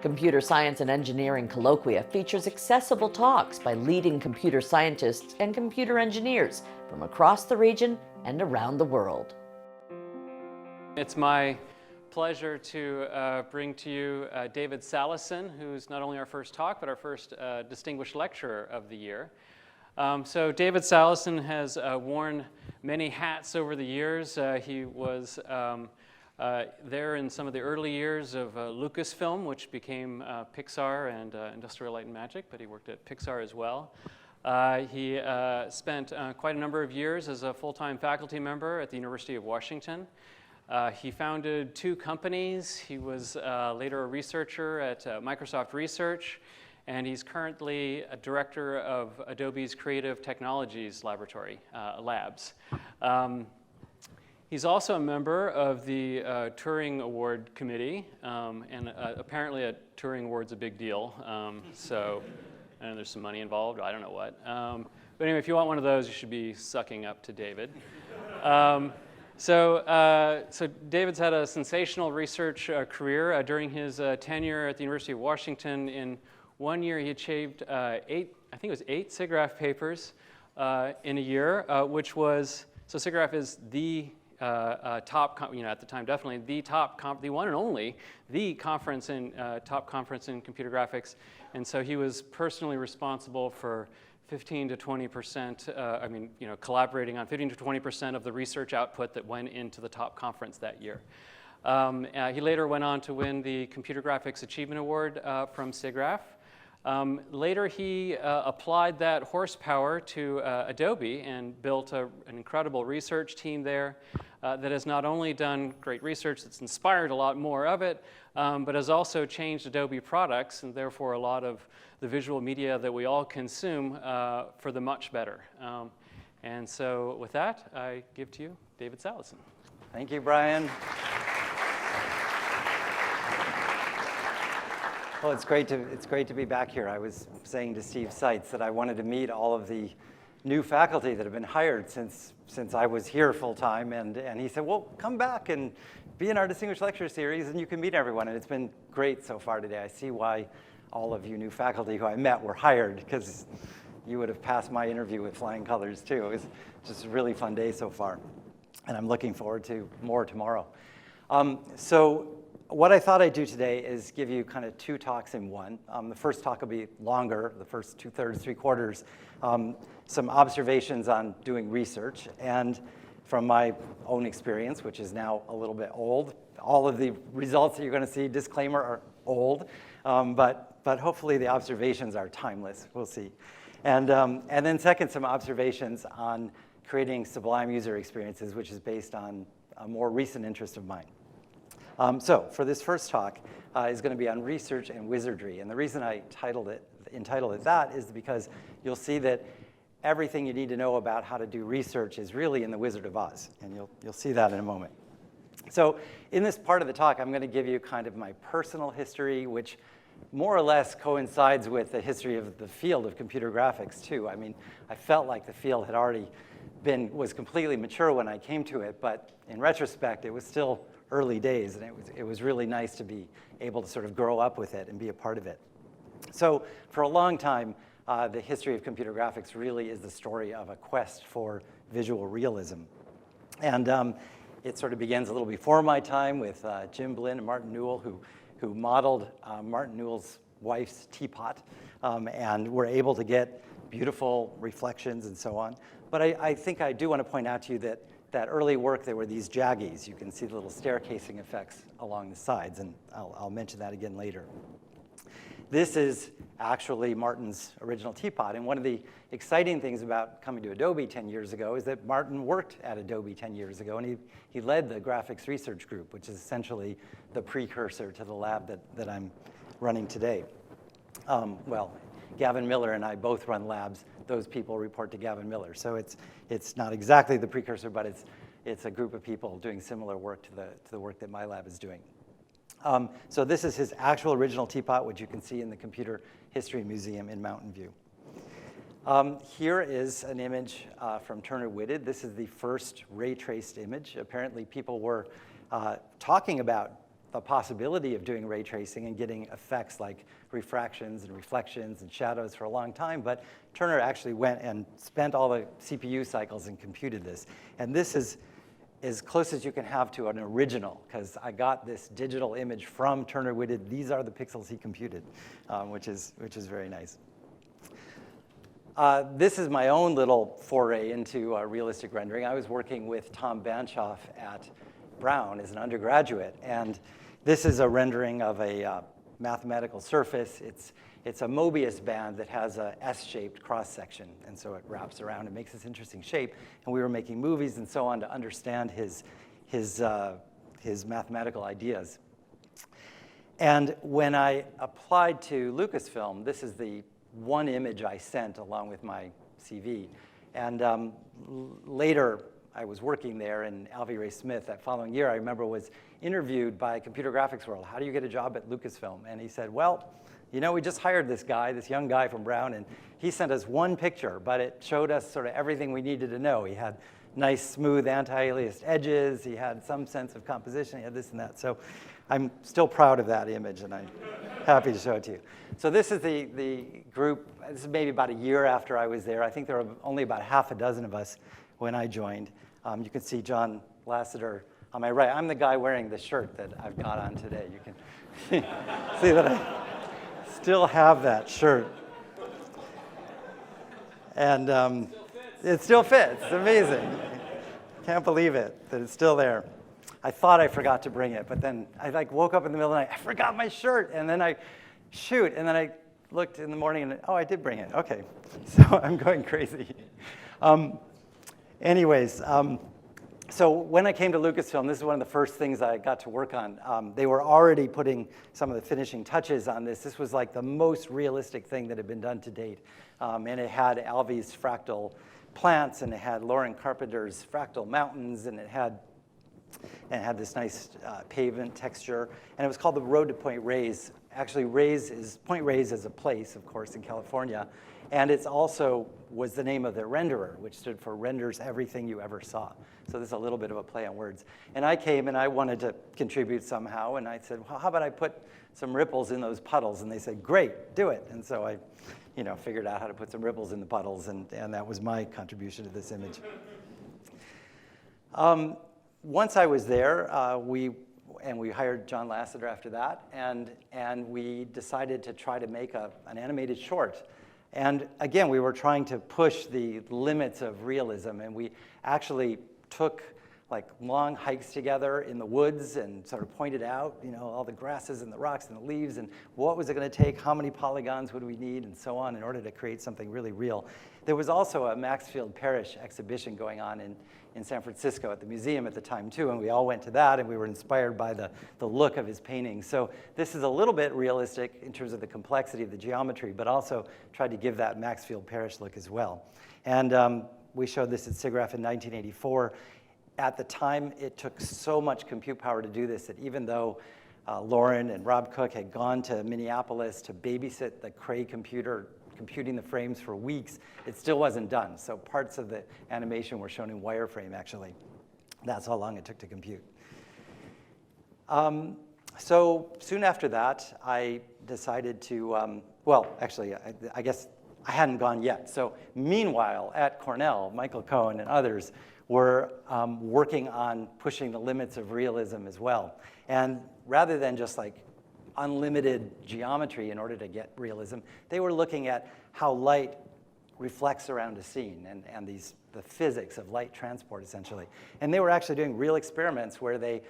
Computer Science and Engineering Colloquia features accessible talks by leading computer scientists and computer engineers from across the region and around the world. It's my pleasure to bring to you David Salesin, who's not only our first talk, but our first distinguished lecturer of the year. So David Salesin has worn many hats over the years. He was there in some of the early years of Lucasfilm, which became Pixar and Industrial Light and Magic, but he worked at Pixar as well. He spent quite a number of years as a full-time faculty member at the University of Washington. He founded 2 companies. He was later a researcher at Microsoft Research, and he's currently a director of Adobe's Creative Technologies Laboratory, labs. He's also a member of the Turing Award Committee, and apparently a Turing Award's a big deal. So I know there's some money involved, I don't know what. But anyway, if you want one of those, you should be sucking up to David. So David's had a sensational research career. During his tenure at the University of Washington, in 1 year he achieved 8 SIGGRAPH papers in a year, which was, so SIGGRAPH is the top, at the time definitely the one and only, the conference in, top conference in computer graphics. And so he was personally responsible for 15 to 20%, collaborating on 15 to 20% of the research output that went into the top conference that year. He later went on to win the Computer Graphics Achievement Award from SIGGRAPH. Later he applied that horsepower to Adobe and built an incredible research team there that has not only done great research that's inspired a lot more of it, but has also changed Adobe products and therefore a lot of the visual media that we all consume for the much better. And so with that, I give to you David Salesin. Thank you, Brian. Well, it's great to be back here. I was saying to Steve Seitz that I wanted to meet all of the new faculty that have been hired since I was here full time, and he said, well, come back and be in our Distinguished Lecture Series and you can meet everyone. And it's been great so far today. I see why all of you new faculty who I met were hired, because you would have passed my interview with flying colors too. It was just a really fun day so far, and I'm looking forward to more tomorrow. So what I thought I'd do today is give you kind of 2 talks in one. The first talk will be longer, the first 2/3, 3/4, some observations on doing research. And from my own experience, which is now a little bit old, all of the results that you're going to see, disclaimer, are old. But hopefully the observations are timeless. We'll see. And then second, some observations on creating Sublime user experiences, which is based on a more recent interest of mine. So for this first talk is going to be on research and wizardry. And the reason I entitled it that is because you'll see that everything you need to know about how to do research is really in the Wizard of Oz. And you'll see that in a moment. So in this part of the talk, I'm going to give you kind of my personal history, which more or less coincides with the history of the field of computer graphics too. I mean, I felt like the field had already was completely mature when I came to it, but in retrospect, it was still early days, and it was really nice to be able to sort of grow up with it and be a part of it. So for a long time, the history of computer graphics really is the story of a quest for visual realism. And it sort of begins a little before my time with Jim Blinn and Martin Newell, who modeled Martin Newell's wife's teapot, and were able to get beautiful reflections and so on. But I think I do want to point out to you that early work, there were these jaggies. You can see the little staircasing effects along the sides, and I'll mention that again later. This is actually Martin's original teapot, and one of the exciting things about coming to Adobe 10 years ago is that Martin worked at Adobe 10 years ago, and he led the graphics research group, which is essentially the precursor to the lab that I'm running today. Well, Gavin Miller and I both run labs. Those people report to Gavin Miller. So it's not exactly the precursor, but it's a group of people doing similar work to the work that my lab is doing. So this is his actual original teapot, which you can see in the Computer History Museum in Mountain View. Here is an image from Turner Whitted. This is the first ray traced image. Apparently people were talking about the possibility of doing ray tracing and getting effects like refractions and reflections and shadows for a long time, but Turner actually went and spent all the CPU cycles and computed this. And this is as close as you can have to an original, because I got this digital image from Turner Whitted. These are the pixels he computed, which is very nice. This is my own little foray into realistic rendering. I was working with Tom Banshoff at Brown as an undergraduate, and this is a rendering of a mathematical surface. It's a Mobius band that has a S-shaped cross-section, and so it wraps around and makes this interesting shape. And we were making movies and so on to understand his mathematical ideas. And when I applied to Lucasfilm, this is the one image I sent along with my CV. And later, I was working there, and Alvy Ray Smith, that following year, I remember, was interviewed by Computer Graphics World. How do you get a job at Lucasfilm? And he said, well, you know, we just hired this guy, this young guy from Brown, and he sent us one picture, but it showed us sort of everything we needed to know. He had nice, smooth, anti-aliased edges. He had some sense of composition. He had this and that. So I'm still proud of that image, and I'm happy to show it to you. So this is the group. This is maybe about a year after I was there. I think there were only about half a dozen of us when I joined. You can see John Lasseter on my right. I'm the guy wearing the shirt that I've got on today. You can see that I still have that shirt. And it still fits. It's amazing. Can't believe it, that it's still there. I thought I forgot to bring it, but then I woke up in the middle of the night, I forgot my shirt, and then I looked in the morning and, oh, I did bring it. Okay, so I'm going crazy. So when I came to Lucasfilm, this is one of the first things I got to work on. They were already putting some of the finishing touches on this. This was like the most realistic thing that had been done to date. And it had Alvy's fractal plants, and it had Lauren Carpenter's fractal mountains, and it had this nice pavement texture. And it was called the Road to Point Reyes. Actually, Point Reyes is a place, of course, in California. And it's also was the name of the renderer, which stood for Renders Everything You Ever Saw. So this is a little bit of a play on words. And I came and I wanted to contribute somehow. And I said, well, how about I put some ripples in those puddles? And they said, great, do it. And so I figured out how to put some ripples in the puddles. And that was my contribution to this image. Once I was there, we hired John Lasseter after that. And we decided to try to make an animated short. And again, we were trying to push the limits of realism, and we actually took like long hikes together in the woods and sort of pointed out, all the grasses and the rocks and the leaves, and what was it going to take, how many polygons would we need, and so on, in order to create something really real. There was also a Maxfield Parrish exhibition going on in San Francisco at the museum at the time too, and we all went to that, and we were inspired by the look of his paintings. So this is a little bit realistic in terms of the complexity of the geometry, but also tried to give that Maxfield Parrish look as well. And we showed this at SIGGRAPH in 1984. At the time, it took so much compute power to do this that even though Lauren and Rob Cook had gone to Minneapolis to babysit the Cray computer, computing the frames for weeks, it still wasn't done. So parts of the animation were shown in wireframe, actually. That's how long it took to compute. So soon after that, I decided to, I guess I hadn't gone yet. So meanwhile, at Cornell, Michael Cohen and others were working on pushing the limits of realism as well. And rather than just like unlimited geometry in order to get realism, they were looking at how light reflects around a scene and the physics of light transport, essentially. And they were actually doing real experiments where they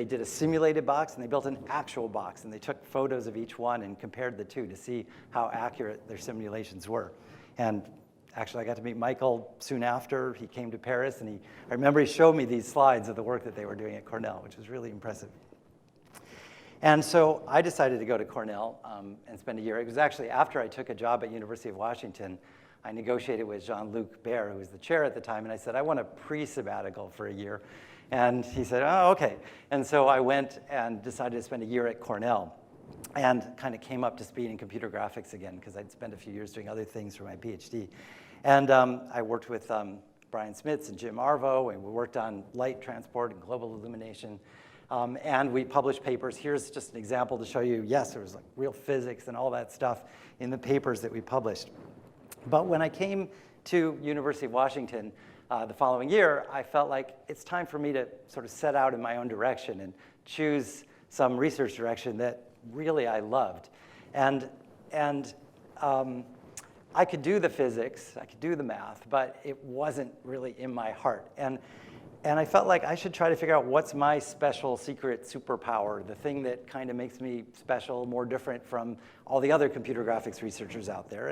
did a simulated box and they built an actual box, and they took photos of each one and compared the two to see how accurate their simulations were. And actually, I got to meet Michael soon after. He came to Paris, and I remember he showed me these slides of the work that they were doing at Cornell, which was really impressive. And so I decided to go to Cornell and spend a year. It was actually after I took a job at University of Washington. I negotiated with Jean-Luc Baer, who was the chair at the time, and I said, I want a pre-sabbatical for a year. And he said, oh, okay. And so I went and decided to spend a year at Cornell and kind of came up to speed in computer graphics again, because I'd spent a few years doing other things for my PhD. And I worked with Brian Smits and Jim Arvo, and we worked on light transport and global illumination. And we published papers. Here's just an example to show you, yes, there was like real physics and all that stuff in the papers that we published. But when I came to University of Washington the following year, I felt like it's time for me to sort of set out in my own direction and choose some research direction that really I loved. And I could do the physics, I could do the math, but it wasn't really in my heart. And I felt like I should try to figure out what's my special secret superpower, the thing that kind of makes me special, more different from all the other computer graphics researchers out there.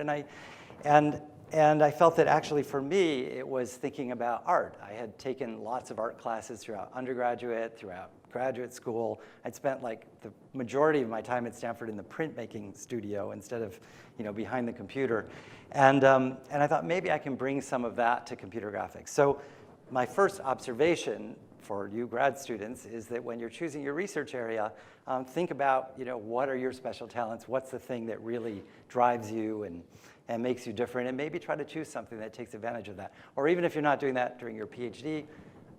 And I felt that actually for me, it was thinking about art. I had taken lots of art classes throughout undergraduate, throughout graduate school. I'd spent like the majority of my time at Stanford in the printmaking studio instead of behind the computer. And I thought maybe I can bring some of that to computer graphics. So my first observation for you grad students is that when you're choosing your research area, think about what are your special talents, what's the thing that really drives you and makes you different, and maybe try to choose something that takes advantage of that. Or even if you're not doing that during your PhD,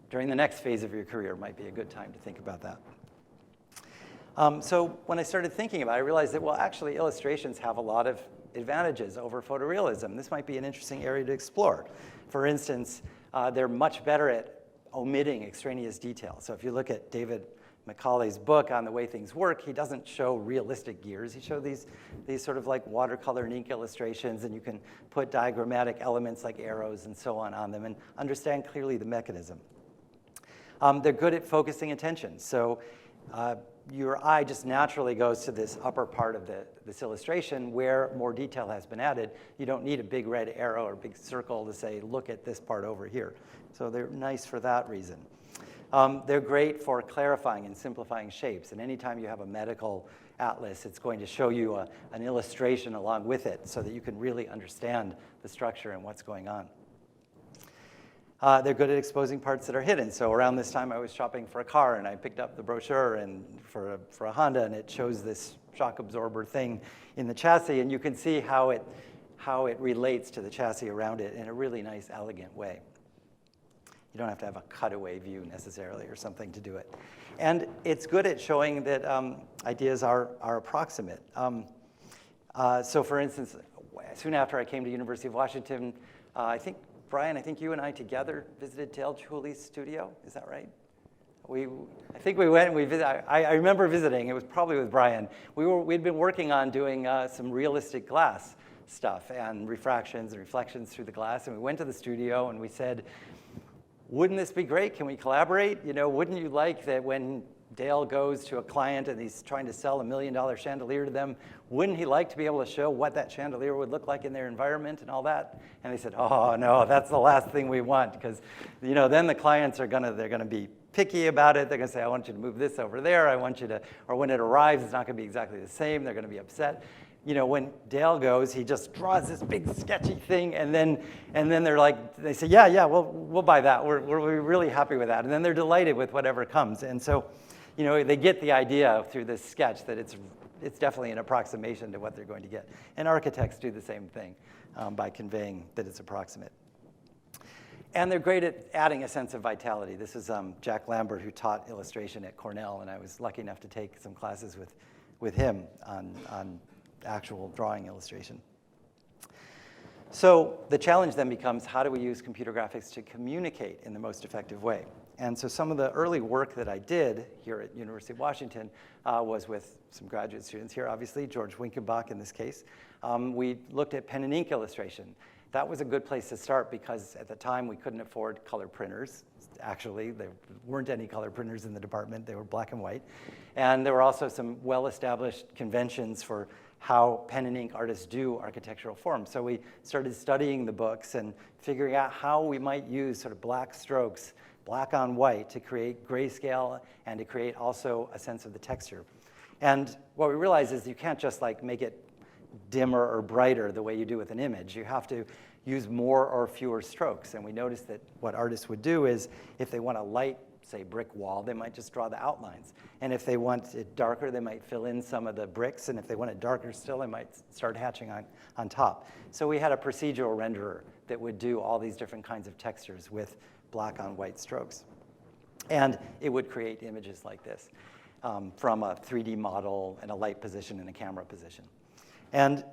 during the next phase of your career might be a good time to think about that. So when I started thinking about it, I realized that, well, actually illustrations have a lot of advantages over photorealism. This might be an interesting area to explore. For instance, they're much better at omitting extraneous detail. So if you look at David Macaulay's book on the way things work, he doesn't show realistic gears. He shows these sort of like watercolor and ink illustrations, and you can put diagrammatic elements like arrows and so on them and understand clearly the mechanism. They're good at focusing attention. So your eye just naturally goes to this upper part of this illustration where more detail has been added. You don't need a big red arrow or a big circle to say, look at this part over here. So they're nice for that reason. They're great for clarifying and simplifying shapes. And anytime you have a medical atlas, it's going to show you an illustration along with it so that you can really understand the structure and what's going on. They're good at exposing parts that are hidden. So around this time, I was shopping for a car, and I picked up the brochure and for a Honda, and it shows this shock absorber thing in the chassis, and you can see how it relates to the chassis around it in a really nice, elegant way. You don't have to have a cutaway view necessarily or something to do it. And it's good at showing that ideas are approximate. So for instance, soon after I came to University of Washington, Brian, I think you and I together visited Dale Chuli's studio. Is that right? I think we went and we visited. I remember visiting. It was probably with Brian. We'd been working on doing some realistic glass stuff and refractions and reflections through the glass. And we went to the studio and we said, wouldn't this be great? Can we collaborate? Wouldn't you like that when Dale goes to a client and he's trying to sell $1 million chandelier to them, wouldn't he like to be able to show what that chandelier would look like in their environment and all that? And they said, oh no, that's the last thing we want, because then the clients they're gonna be picky about it. They're gonna say, I want you to move this over there. I want you to, or when it arrives, it's not gonna be exactly the same. They're gonna be upset. When Dale goes, he just draws this big sketchy thing, and then they say, yeah, we'll buy that. We're really happy with that. And then they're delighted with whatever comes. And so, they get the idea through this sketch that it's definitely an approximation to what they're going to get. And architects do the same thing by conveying that it's approximate. And they're great at adding a sense of vitality. This is Jack Lambert, who taught illustration at Cornell, and I was lucky enough to take some classes with him on actual drawing illustration. So the challenge then becomes, how do we use computer graphics to communicate in the most effective way? And so some of the early work that I did here at University of Washington was with some graduate students here, obviously, George Winkenbach in this case. We looked at pen and ink illustration. That was a good place to start because at the time we couldn't afford color printers. Actually, there weren't any color printers in the department. They were black and white. And there were also some well-established conventions for how pen and ink artists do architectural forms. So we started studying the books and figuring out how we might use sort of black strokes, black on white, to create grayscale and to create also a sense of the texture. And what we realized is you can't just like make it dimmer or brighter the way you do with an image. You have to use more or fewer strokes. And we noticed that what artists would do is if they want a light, say, brick wall, they might just draw the outlines. And if they want it darker, they might fill in some of the bricks. And if they want it darker still, they might start hatching on top. So we had a procedural renderer that would do all these different kinds of textures with black on white strokes. And it would create images like this from a 3D model and a light position and a camera position. And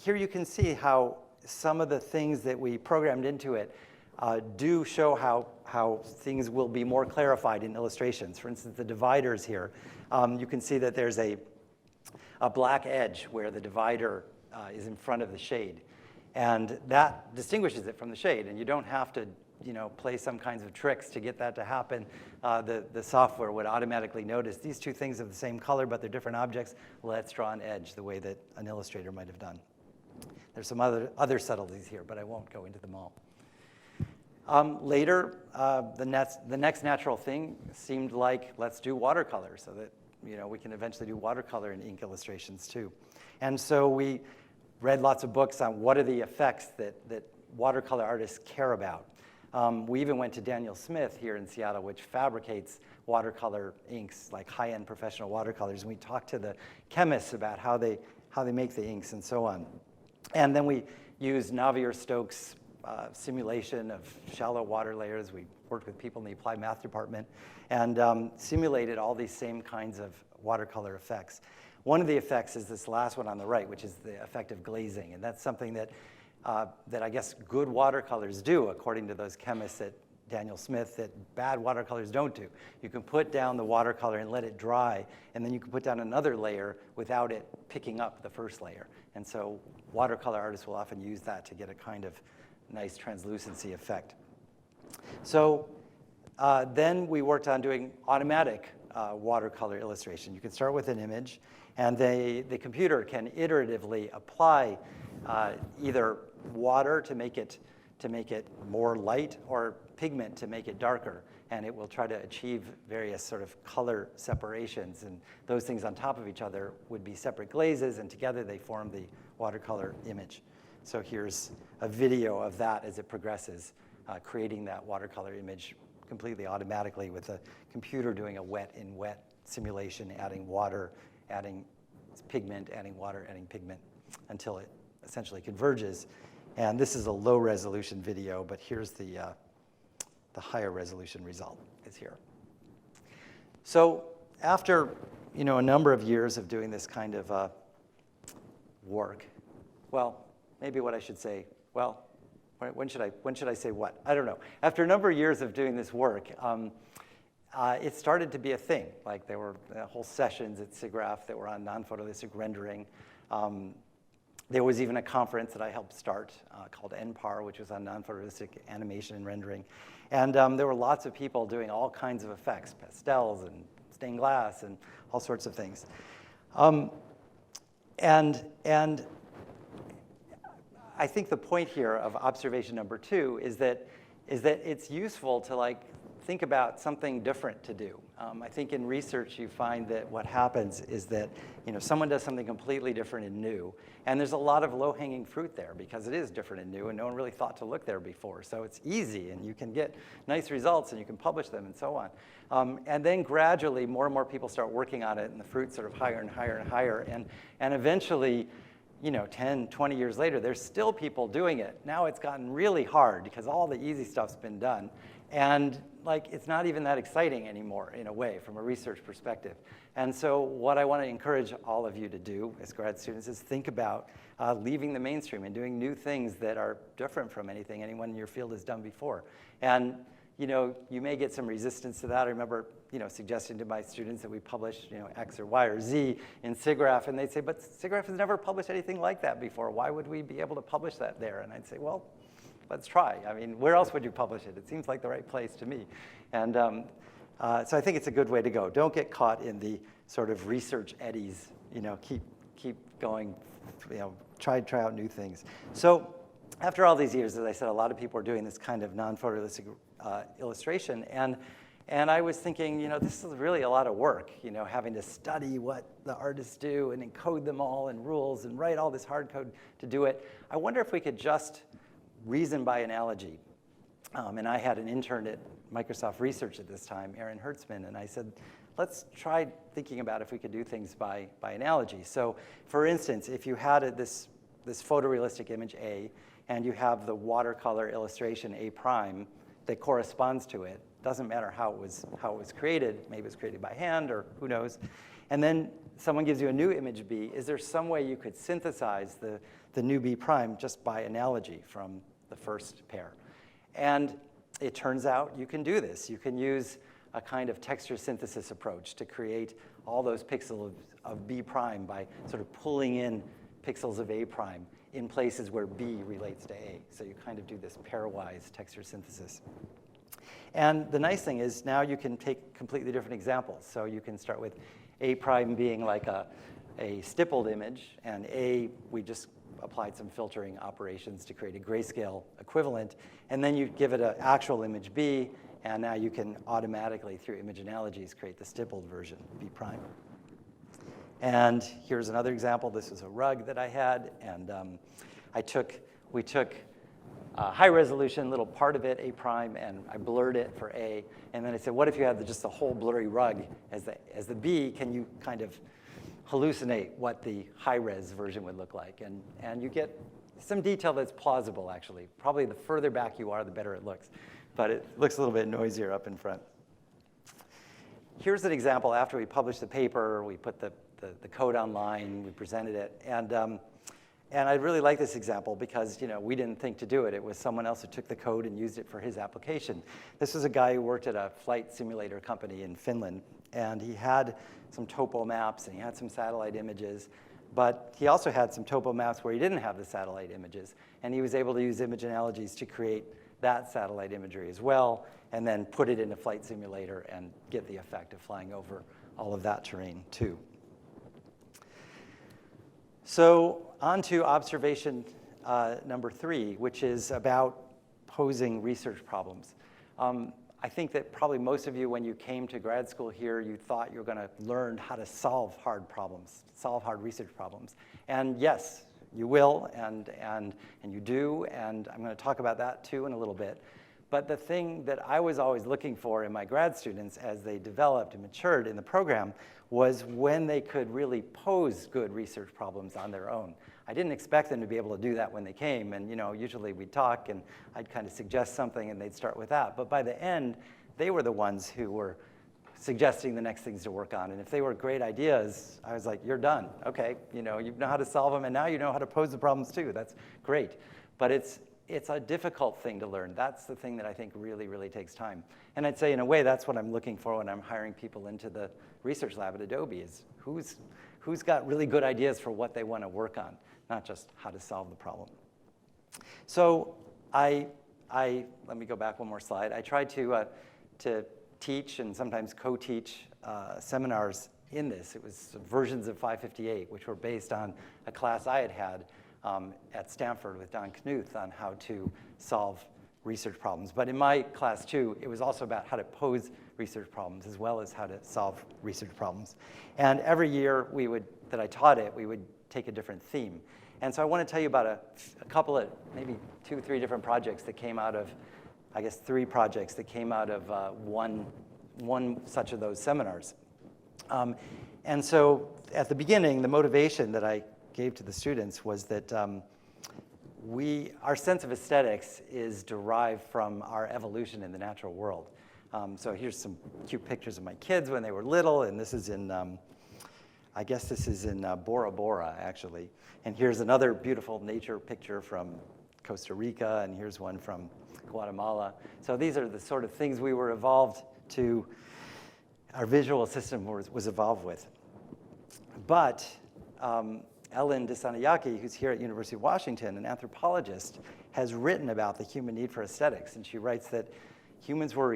here you can see how some of the things that we programmed into it do show how things will be more clarified in illustrations. For instance, the dividers here, you can see that there's a black edge where the divider is in front of the shade. And that distinguishes it from the shade. And you don't have to play some kinds of tricks to get that to happen. The software would automatically notice these two things are the same color, but they're different objects. Let's draw an edge the way that an illustrator might have done. There's some other subtleties here, but I won't go into them all. Later, the next natural thing seemed like, let's do watercolor so that we can eventually do watercolor and ink illustrations too. And so we read lots of books on what are the effects that watercolor artists care about. We even went to Daniel Smith here in Seattle, which fabricates watercolor inks, like high-end professional watercolors. And we talked to the chemists about how they make the inks and so on. And then we used Navier-Stokes' simulation of shallow water layers. We worked with people in the applied math department and simulated all these same kinds of watercolor effects. One of the effects is this last one on the right, which is the effect of glazing. And that's something that I guess good watercolors do, according to those chemists at Daniel Smith, that bad watercolors don't do. You can put down the watercolor and let it dry, and then you can put down another layer without it picking up the first layer. And so watercolor artists will often use that to get a kind of nice translucency effect. So then we worked on doing automatic watercolor illustration. You can start with an image, and the computer can iteratively apply either water to make it more light or pigment to make it darker, and it will try to achieve various sort of color separations, and those things on top of each other would be separate glazes, and together they form the watercolor image. So here's a video of that as it progresses, creating that watercolor image completely automatically with a computer doing a wet-in-wet simulation, adding water, adding pigment, adding water, adding pigment, until it essentially converges. And this is a low resolution video, but here's the higher resolution result is here. So after a number of years of doing this kind of work, well, maybe what I should say, well, when should I say what? I don't know. After a number of years of doing this work, it started to be a thing. Like there were whole sessions at SIGGRAPH that were on non-photorealistic rendering. There was even a conference that I helped start called NPAR, which was on non-photorealistic animation and rendering. And there were lots of people doing all kinds of effects, pastels and stained glass and all sorts of things. And I think the point here of observation number 2 is that it's useful to think about something different to do. I think in research you find that what happens is that someone does something completely different and new, and there's a lot of low-hanging fruit there because it is different and new, and no one really thought to look there before. So it's easy, and you can get nice results, and you can publish them, and so on. And then gradually, more and more people start working on it, and the fruit's sort of higher and higher and higher, and eventually, 10, 20 years later, there's still people doing it. Now it's gotten really hard because all the easy stuff's been done. And it's not even that exciting anymore, in a way, from a research perspective. And so what I want to encourage all of you to do as grad students is think about leaving the mainstream and doing new things that are different from anything anyone in your field has done before. And you may get some resistance to that. I remember suggesting to my students that we publish X or Y or Z in SIGGRAPH, and they'd say, but SIGGRAPH has never published anything like that before. Why would we be able to publish that there? And I'd say, well, let's try. I mean, where else would you publish it? It seems like the right place to me. And so I think it's a good way to go. Don't get caught in the sort of research eddies. Keep going. Try out new things. So after all these years, as I said, a lot of people are doing this kind of non-photorealistic illustration, and I was thinking, this is really a lot of work, having to study what the artists do and encode them all in rules and write all this hard code to do it. I wonder if we could just reason by analogy. And I had an intern at Microsoft Research at this time, Aaron Hertzman, and I said, let's try thinking about if we could do things by analogy. So for instance, if you had this photorealistic image A, and you have the watercolor illustration A prime that corresponds to it, doesn't matter how it was created. Maybe it was created by hand, or who knows. And then someone gives you a new image B. Is there some way you could synthesize the new B prime just by analogy from the first pair? And it turns out you can do this. You can use a kind of texture synthesis approach to create all those pixels of B prime by sort of pulling in pixels of A prime in places where B relates to A. So you kind of do this pairwise texture synthesis. And the nice thing is now you can take completely different examples. So you can start with A prime being like a stippled image, and A, we just applied some filtering operations to create a grayscale equivalent. And then you give it an actual image B, and now you can automatically, through image analogies, create the stippled version, B prime. And here's another example. This is a rug that I had, and we took a high resolution little part of it, A prime, and I blurred it for A. And then I said, what if you had just the whole blurry rug as the B? Can you kind of hallucinate what the high-res version would look like? And you get some detail that's plausible, actually. Probably the further back you are, the better it looks. But it looks a little bit noisier up in front. Here's an example after we published the paper. We put the code online. We presented it. And I really like this example because we didn't think to do it. It was someone else who took the code and used it for his application. This was a guy who worked at a flight simulator company in Finland. And he had some topo maps, and he had some satellite images. But he also had some topo maps where he didn't have the satellite images. And he was able to use image analogies to create that satellite imagery as well, and then put it in a flight simulator and get the effect of flying over all of that terrain, too. So on to observation number 3, which is about posing research problems. I think that probably most of you, when you came to grad school here, you thought you were going to learn how to solve hard problems, solve hard research problems. And yes, you will, and you do, and I'm going to talk about that too in a little bit. But the thing that I was always looking for in my grad students as they developed and matured in the program was when they could really pose good research problems on their own. I didn't expect them to be able to do that when they came, and usually we'd talk and I'd kind of suggest something and they'd start with that. But by the end, they were the ones who were suggesting the next things to work on. And if they were great ideas, I was like, you're done. Okay, you know how to solve them, and now you know how to pose the problems too. That's great. But it's a difficult thing to learn. That's the thing that I think really, really takes time. And I'd say, in a way, that's what I'm looking for when I'm hiring people into the research lab at Adobe, is who's got really good ideas for what they want to work on, not just how to solve the problem. So let me go back one more slide. I tried to teach and sometimes co-teach seminars in this. It was versions of 558, which were based on a class I had at Stanford with Don Knuth on how to solve research problems. But in my class too, it was also about how to pose research problems as well as how to solve research problems. And every year that I taught it, we would take a different theme. And so I want to tell you about a couple of, maybe 2 or 3 different projects that came out of, I guess 3 projects that came out of one such of those seminars. And so at the beginning, the motivation that I gave to the students was that our sense of aesthetics is derived from our evolution in the natural world. So here's some cute pictures of my kids when they were little, and this is in, I guess this is in Bora Bora, actually. And here's another beautiful nature picture from Costa Rica, and here's one from Guatemala. So these are the sort of things we were evolved to, our visual system was evolved with. But Ellen Dissanayake, who's here at University of Washington, an anthropologist, has written about the human need for aesthetics. And she writes that humans were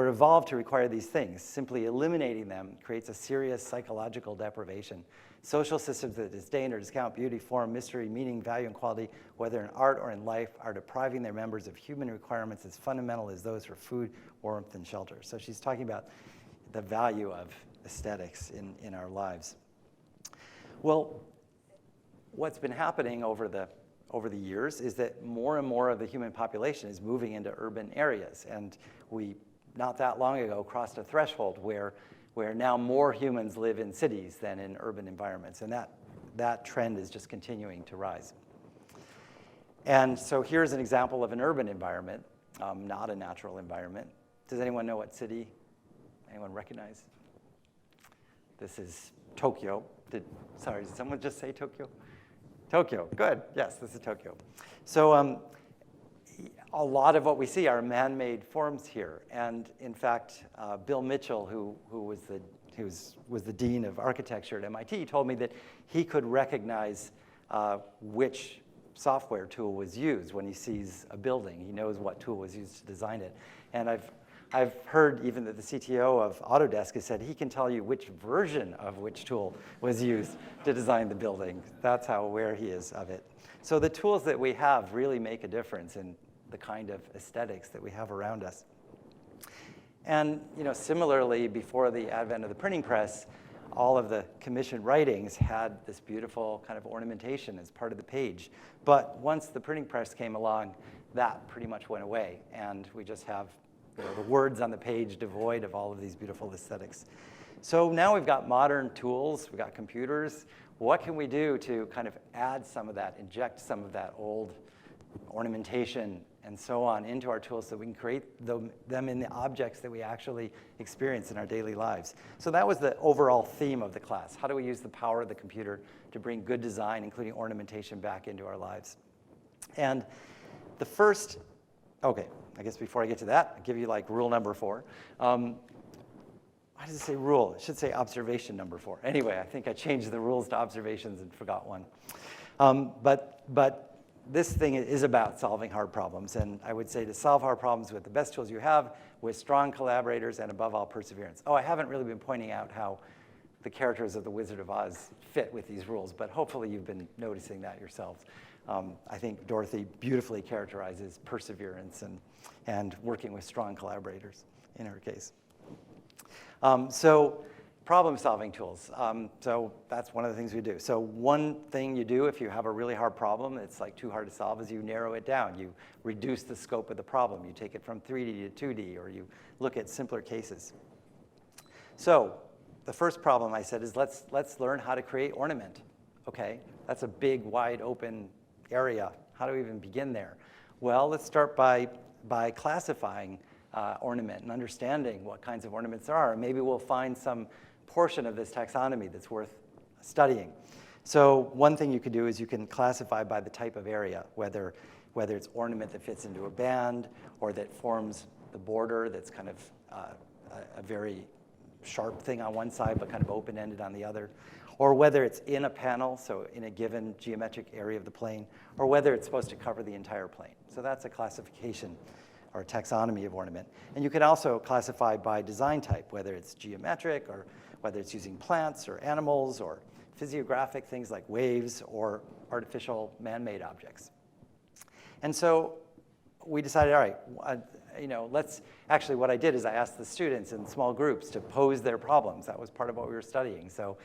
evolved to require these things. Simply eliminating them creates a serious psychological deprivation. Social systems that disdain or discount beauty, form, mystery, meaning, value, and quality, whether in art or in life, are depriving their members of human requirements as fundamental as those for food, warmth, and shelter. So she's talking about the value of aesthetics in our lives. Well, what's been happening over the years is that more and more of the human population is moving into urban areas. And we, not that long ago, crossed a threshold where now more humans live in cities than in urban environments. And that trend is just continuing to rise. And so here's an example of an urban environment, not a natural environment. Does anyone know what city? Anyone recognize? This is Tokyo. Sorry, did someone just say Tokyo? Tokyo, good. Yes, this is Tokyo. So a lot of what we see are man-made forms here. And in fact, Bill Mitchell, who was the dean of architecture at MIT, told me that he could recognize which software tool was used when he sees a building. He knows what tool was used to design it. And I've heard even that the CTO of Autodesk has said he can tell you which version of which tool was used to design the building. That's how aware he is of it. So the tools that we have really make a difference in the kind of aesthetics that we have around us. And similarly, before the advent of the printing press, all of the commissioned writings had this beautiful kind of ornamentation as part of the page. But once the printing press came along, that pretty much went away. And we just have the words on the page devoid of all of these beautiful aesthetics. So now we've got modern tools, we've got computers. What can we do to kind of add some of that, inject some of that old ornamentation and so on into our tools so we can create them in the objects that we actually experience in our daily lives? So that was the overall theme of the class. How do we use the power of the computer to bring good design, including ornamentation, back into our lives? And the first, okay, I guess before I get to that, I'll give you like rule number 4. Why does it say rule? It should say observation number 4. Anyway, I think I changed the rules to observations and forgot one. But this thing is about solving hard problems. And I would say to solve hard problems with the best tools you have, with strong collaborators, and above all, perseverance. Oh, I haven't really been pointing out how the characters of The Wizard of Oz fit with these rules, but hopefully you've been noticing that yourselves. I think Dorothy beautifully characterizes perseverance and working with strong collaborators in her case. So problem-solving tools. So that's one of the things we do. So one thing you do if you have a really hard problem, it's like too hard to solve, is you narrow it down. You reduce the scope of the problem. You take it from 3D to 2D, or you look at simpler cases. So the first problem I said is let's learn how to create ornament. Okay, that's a big, wide open area. How do we even begin there? Well, let's start by classifying ornament and understanding what kinds of ornaments there are. Maybe we'll find some portion of this taxonomy that's worth studying. So one thing you could do is you can classify by the type of area, whether it's ornament that fits into a band or that forms the border that's kind of a very sharp thing on one side but kind of open-ended on the other, or whether it's in a panel, so in a given geometric area of the plane, or whether it's supposed to cover the entire plane. So that's a classification or taxonomy of ornament. And you can also classify by design type, whether it's geometric or whether it's using plants or animals or physiographic things like waves or artificial man-made objects. And so we decided, all right, actually what I did is I asked the students in small groups to pose their problems. That was part of what we were studying. So,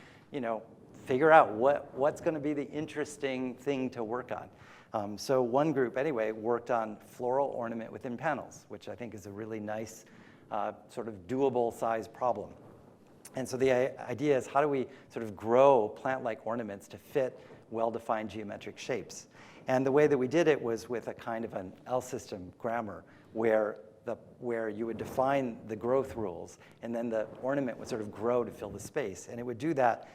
figure out what's going to be the interesting thing to work on. So one group, anyway, worked on floral ornament within panels, which I think is a really nice sort of doable size problem. And so the idea is how do we sort of grow plant-like ornaments to fit well-defined geometric shapes? And the way that we did it was with a kind of an L system grammar where you would define the growth rules, and then the ornament would sort of grow to fill the space. And it would do that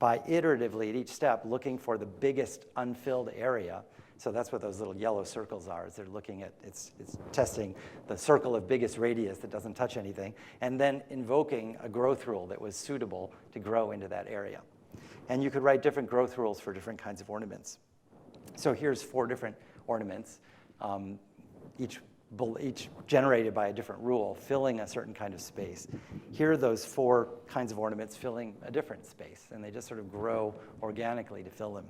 by iteratively at each step looking for the biggest unfilled area. So that's what those little yellow circles are, is they're looking at, it's testing the circle of biggest radius that doesn't touch anything, and then invoking a growth rule that was suitable to grow into that area. And you could write different growth rules for different kinds of ornaments. So here's 4 different ornaments, each generated by a different rule, filling a certain kind of space. Here are those 4 kinds of ornaments filling a different space, and they just sort of grow organically to fill them.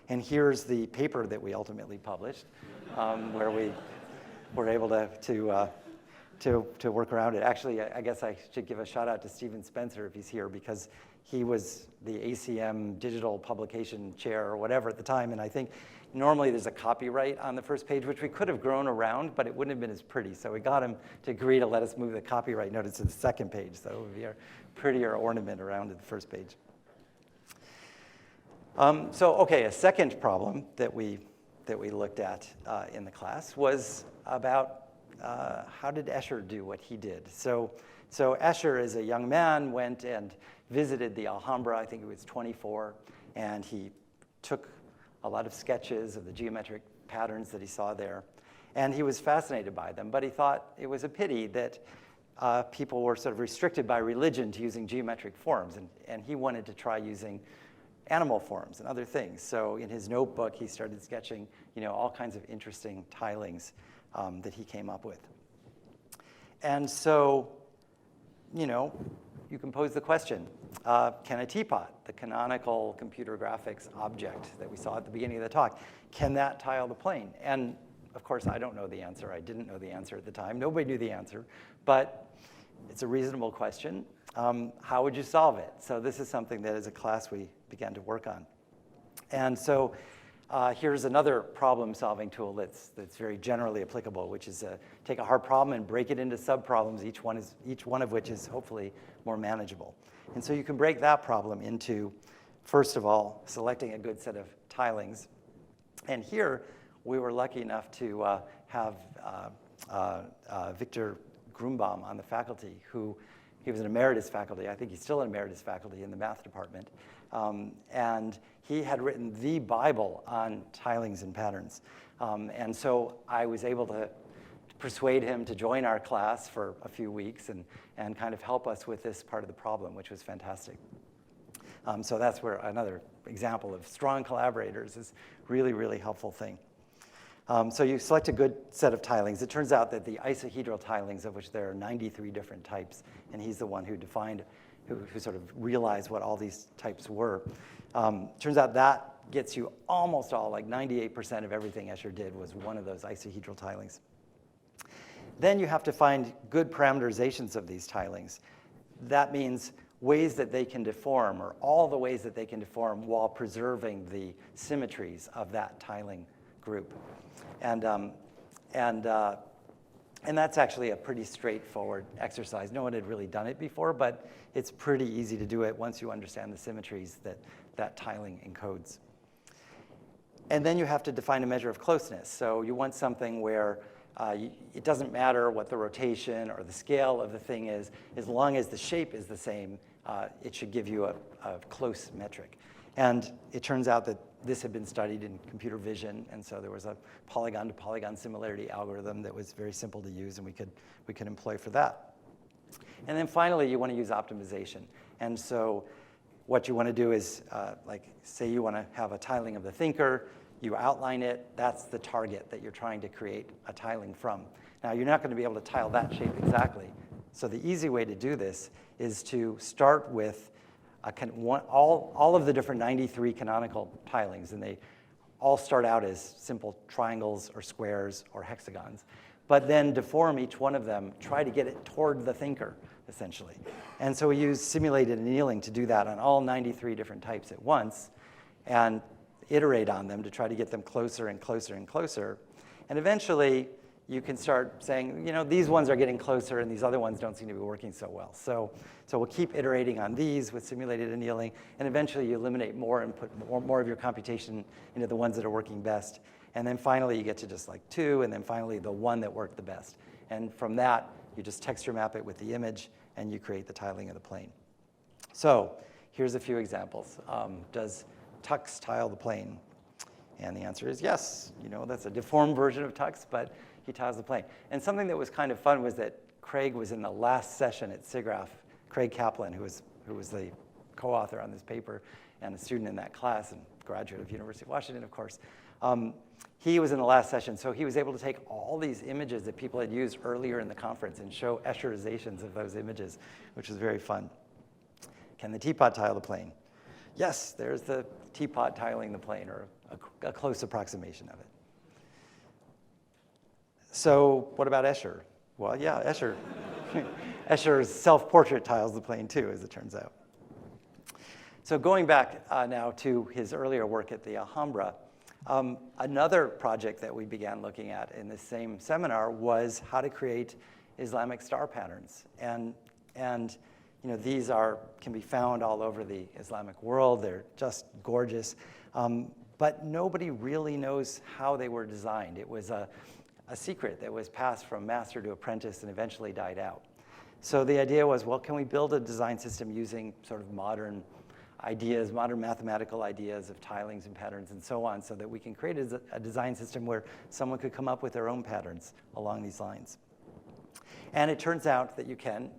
And here's the paper that we ultimately published, where we were able to work around it. Actually, I guess I should give a shout out to Stephen Spencer if he's here, because he was the ACM digital publication chair or whatever at the time, and I think normally there's a copyright on the first page, which we could have grown around, but it wouldn't have been as pretty. So we got him to agree to let us move the copyright notice to the second page, so it would be a prettier ornament around the first page. A second problem that we looked at in the class was about how did Escher do what he did? So Escher, as a young man, went and visited the Alhambra. I think he was 24, and he took a lot of sketches of the geometric patterns that he saw there. And he was fascinated by them, but he thought it was a pity that people were sort of restricted by religion to using geometric forms, and he wanted to try using animal forms and other things. So in his notebook, he started sketching, all kinds of interesting tilings that he came up with. And so, you can pose the question, can a teapot, the canonical computer graphics object that we saw at the beginning of the talk, can that tile the plane? And of course, I don't know the answer. I didn't know the answer at the time. Nobody knew the answer. But it's a reasonable question. How would you solve it? So this is something that as a class we began to work on. And so here's another problem-solving tool that's very generally applicable, which is take a hard problem and break it into sub-problems, each one of which is hopefully more manageable. And so you can break that problem into, first of all, selecting a good set of tilings. And here, we were lucky enough to have Victor Grumbaum on the faculty, he was an emeritus faculty. I think he's still an emeritus faculty in the math department. And he had written the Bible on tilings and patterns. And so I was able to persuade him to join our class for a few weeks and kind of help us with this part of the problem, which was fantastic. So that's where another example of strong collaborators is really, really helpful thing. So you select a good set of tilings. It turns out that the isohedral tilings, of which there are 93 different types, and he's the one who defined, who sort of realized what all these types were. Turns out that gets you almost all, like 98% of everything Escher did was one of those isohedral tilings. Then you have to find good parameterizations of these tilings. That means ways that they can deform, or all the ways that they can deform while preserving the symmetries of that tiling group. And that's actually a pretty straightforward exercise. No one had really done it before, but it's pretty easy to do it once you understand the symmetries that tiling encodes. And then you have to define a measure of closeness. So you want something where it doesn't matter what the rotation or the scale of the thing is, as long as the shape is the same, it should give you a close metric. And it turns out that this had been studied in computer vision, and so there was a polygon-to-polygon similarity algorithm that was very simple to use, and we could employ for that. And then finally, you want to use optimization. And so what you want to do is, say you want to have a tiling of the thinker, you outline it, that's the target that you're trying to create a tiling from. Now, you're not going to be able to tile that shape exactly. So the easy way to do this is to start with all of the different 93 canonical tilings, and they all start out as simple triangles or squares or hexagons, but then deform each one of them, try to get it toward the thinker, essentially. And so we use simulated annealing to do that on all 93 different types at once, and iterate on them to try to get them closer and closer and closer. And eventually, you can start saying, these ones are getting closer and these other ones don't seem to be working so well. So we'll keep iterating on these with simulated annealing, and eventually you eliminate more and put more of your computation into the ones that are working best. And then finally, you get to just like 2, and then finally the one that worked the best. And from that, you just texture map it with the image, and you create the tiling of the plane. So here's a few examples. Does Tux tile the plane? And the answer is yes. That's a deformed version of Tux, but he tiles the plane. And something that was kind of fun was that Craig was in the last session at SIGGRAPH. Craig Kaplan, who was the co-author on this paper and a student in that class and graduate of University of Washington, of course. He was in the last session, so he was able to take all these images that people had used earlier in the conference and show Escherizations of those images, which was very fun. Can the teapot tile the plane? Yes, there's the teapot tiling the plane, or a close approximation of it. So what about Escher? Well, yeah, Escher. Escher's self-portrait tiles the plane too, as it turns out. So going back now to his earlier work at the Alhambra, another project that we began looking at in this same seminar was how to create Islamic star patterns. And these can be found all over the Islamic world. They're just gorgeous. But nobody really knows how they were designed. It was a secret that was passed from master to apprentice and eventually died out. So the idea was, well, can we build a design system using sort of modern ideas, modern mathematical ideas of tilings and patterns and so on, so that we can create a design system where someone could come up with their own patterns along these lines. And it turns out that you can.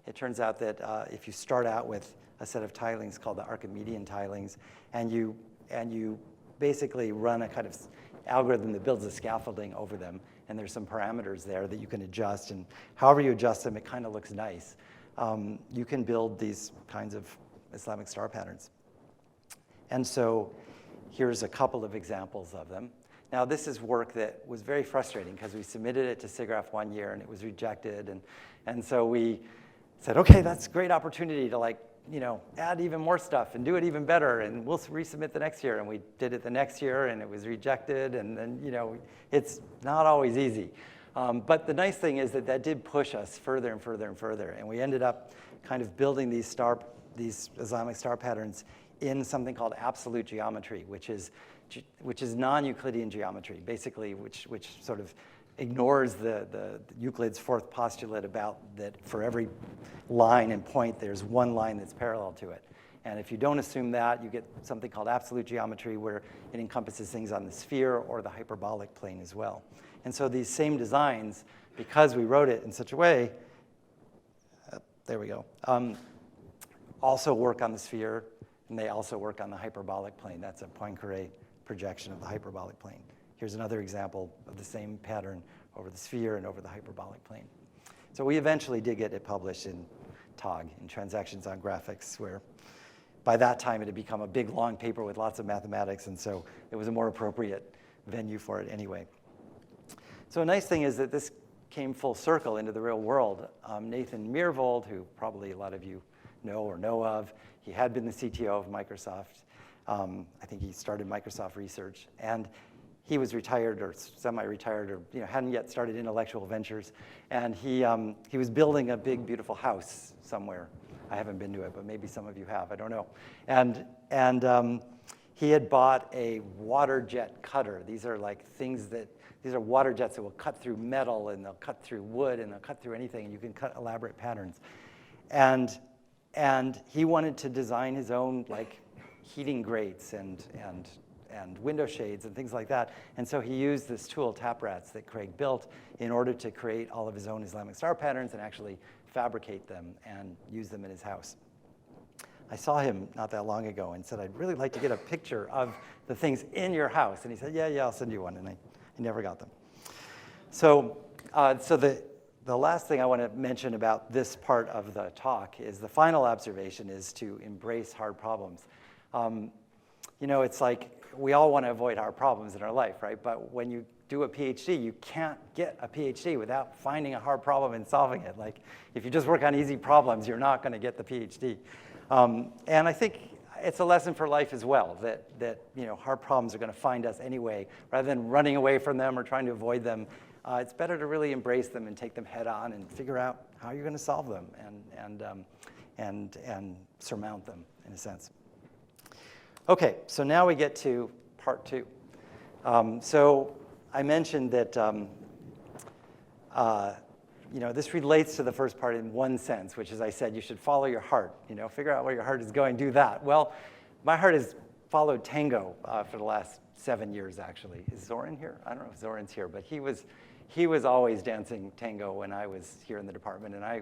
It turns out that if you start out with a set of tilings called the Archimedean tilings, and you basically run a kind of algorithm that builds a scaffolding over them, and there's some parameters there that you can adjust, and however you adjust them, it kind of looks nice. You can build these kinds of Islamic star patterns. And so here's a couple of examples of them. Now, this is work that was very frustrating because we submitted it to SIGGRAPH one year and it was rejected. And so we said, okay, that's a great opportunity to add even more stuff and do it even better, and we'll resubmit the next year. And we did it the next year and it was rejected, and then, it's not always easy. But the nice thing is that did push us further and further and further. And we ended up kind of building these Islamic star patterns in something called absolute geometry, which is non-Euclidean geometry, basically, which sort of ignores the Euclid's fourth postulate about that for every line and point, there's one line that's parallel to it. And if you don't assume that, you get something called absolute geometry, where it encompasses things on the sphere or the hyperbolic plane as well. And so these same designs, because we wrote it in such a way, there we go, also work on the sphere, and they also work on the hyperbolic plane. That's a Poincaré projection of the hyperbolic plane. Here's another example of the same pattern over the sphere and over the hyperbolic plane. So we eventually did get it published in TOG, in Transactions on Graphics, where by that time it had become a big, long paper with lots of mathematics, and so it was a more appropriate venue for it anyway. So a nice thing is that this came full circle into the real world. Nathan Myhrvold, who probably a lot of you know of, he had been the CTO of Microsoft. I think he started Microsoft Research, and he was retired or semi-retired, or hadn't yet started intellectual ventures, and he was building a big, beautiful house somewhere. I haven't been to it, but maybe some of you have. I don't know. And he had bought a water jet cutter. These are water jets that will cut through metal, and they'll cut through wood, and they'll cut through anything, and you can cut elaborate patterns. And he wanted to design his own heating grates and window shades and things like that. And so he used this tool, TapRats, that Craig built in order to create all of his own Islamic star patterns and actually fabricate them and use them in his house. I saw him not that long ago and said, I'd really like to get a picture of the things in your house. And he said, yeah, I'll send you one. And I never got them. So the last thing I want to mention about this part of the talk is the final observation is to embrace hard problems. It's like we all want to avoid hard problems in our life, right? But when you do a PhD, you can't get a PhD without finding a hard problem and solving it. Like, if you just work on easy problems, you're not going to get the PhD. And I think it's a lesson for life as well, that hard problems are going to find us anyway. Rather than running away from them or trying to avoid them, it's better to really embrace them and take them head on and figure out how you're going to solve them and surmount them, in a sense. Okay, so now we get to part 2. So I mentioned that this relates to the first part in one sense, which is I said you should follow your heart. Figure out where your heart is going, do that. Well, my heart has followed Tango for the last 7 years, actually. Is Zoran here? I don't know if Zoran's here, but he was always dancing Tango when I was here in the department, and I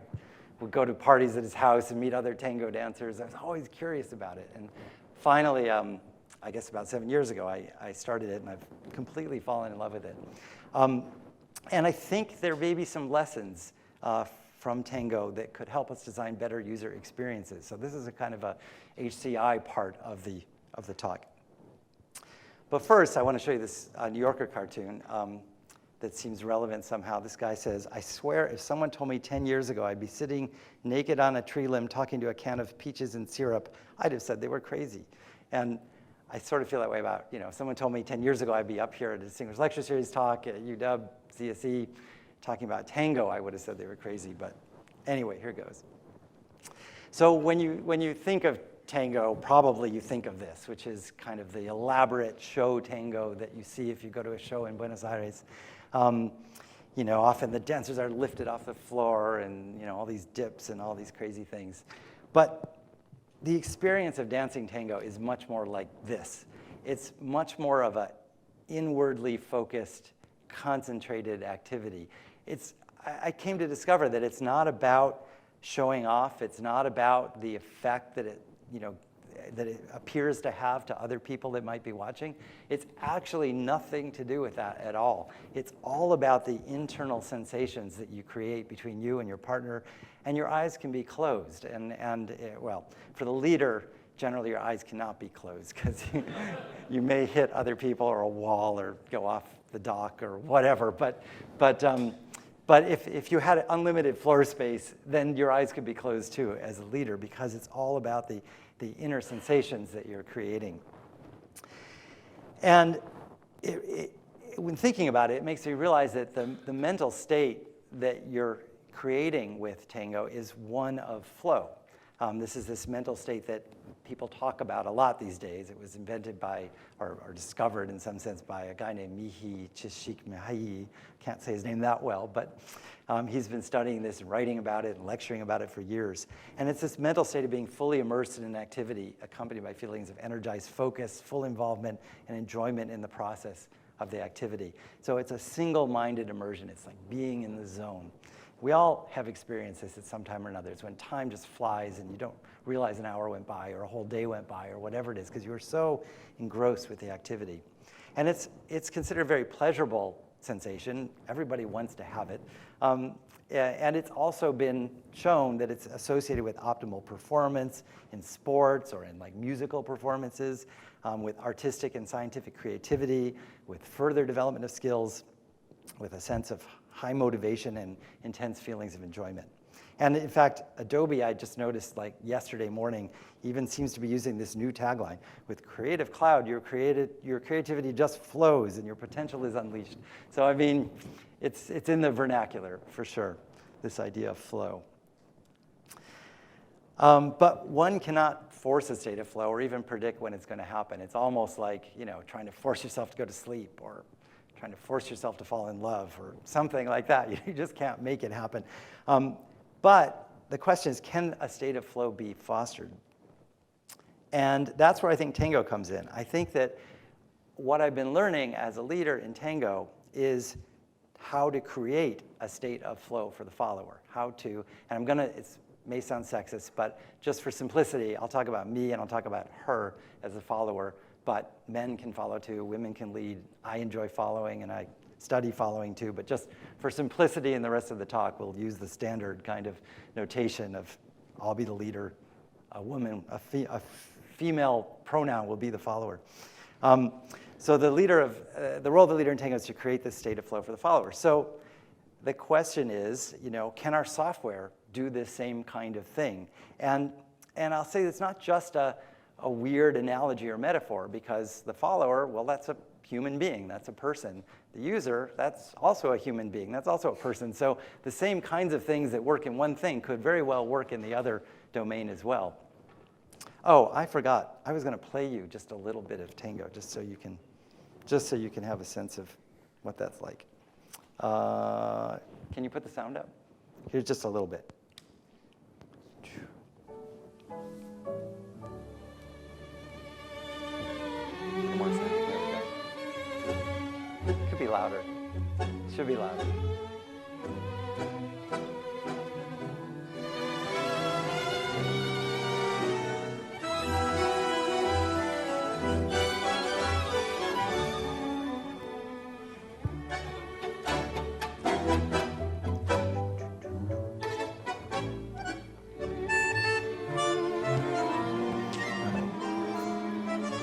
would go to parties at his house and meet other Tango dancers. I was always curious about it. And finally, I guess about 7 years ago, I started it, and I've completely fallen in love with it. And I think there may be some lessons from Tango that could help us design better user experiences. So this is a kind of a HCI part of the talk. But first, I want to show you this New Yorker cartoon that seems relevant somehow. This guy says, I swear if someone told me 10 years ago I'd be sitting naked on a tree limb talking to a can of peaches and syrup, I'd have said they were crazy. And I sort of feel that way about, if someone told me 10 years ago I'd be up here at a Distinguished Lecture Series talk at UW, CSE, talking about Tango, I would have said they were crazy. But anyway, here goes. So when you think of Tango, probably you think of this, which is kind of the elaborate show Tango that you see if you go to a show in Buenos Aires. You know, often the dancers are lifted off the floor and, you know, all these dips and all these crazy things. But the experience of dancing tango is much more like this. It's much more of a inwardly focused, concentrated activity. I came to discover that it's not about showing off. It's not about the effect that it appears to have to other people that might be watching. It's actually nothing to do with that at all. It's all about the internal sensations that you create between you and your partner, and your eyes can be closed. Well, for the leader, generally your eyes cannot be closed because you may hit other people or a wall or go off the dock or whatever. But if you had unlimited floor space, then your eyes could be closed too as a leader, because it's all about the inner sensations that you're creating. And when thinking about it, it makes me realize that the mental state that you're creating with tango is one of flow. This is this mental state that people talk about a lot these days. It was invented by, or discovered in some sense, by a guy named Mihi Csikszentmihalyi. Can't say his name that well, but he's been studying this and writing about it and lecturing about it for years. And it's this mental state of being fully immersed in an activity, accompanied by feelings of energized focus, full involvement, and enjoyment in the process of the activity. So it's a single-minded immersion. It's like being in the zone. We all have experienced this at some time or another. It's when time just flies and you don't realize an hour went by or a whole day went by or whatever it is, because you were so engrossed with the activity. And it's considered a very pleasurable sensation. Everybody wants to have it. And it's also been shown that it's associated with optimal performance in sports or in like musical performances, with artistic and scientific creativity, with further development of skills, with a sense of high motivation and intense feelings of enjoyment. And in fact, Adobe, I just noticed like yesterday morning, even seems to be using this new tagline. With Creative Cloud, your creativity just flows and your potential is unleashed. So I mean, it's in the vernacular for sure, this idea of flow. But one cannot force a state of flow or even predict when it's going to happen. It's almost like, you know, trying to force yourself to go to sleep or trying to force yourself to fall in love or something like that. You just can't make it happen. But the question is, can a state of flow be fostered? And that's where I think tango comes in. I think that what I've been learning as a leader in tango is how to create a state of flow for the follower. How to, and it may sound sexist, but just for simplicity, I'll talk about me and I'll talk about her as a follower. But men can follow too, women can lead. I enjoy following and I study following too, but just for simplicity in the rest of the talk, we'll use the standard kind of notation of I'll be the leader, a woman, a female pronoun will be the follower. So the role of the leader in tango is to create this state of flow for the follower. So the question is, you know, can our software do this same kind of thing? And I'll say it's not just a weird analogy or metaphor, because the follower, well, that's a human being, that's a person. The user, that's also a human being, that's also a person. So the same kinds of things that work in one thing could very well work in the other domain as well. Oh, I forgot. I was going to play you just a little bit of tango, just so you can have a sense of what that's like. Can you put the sound up? Here's just a little bit. Could be louder. Should be louder.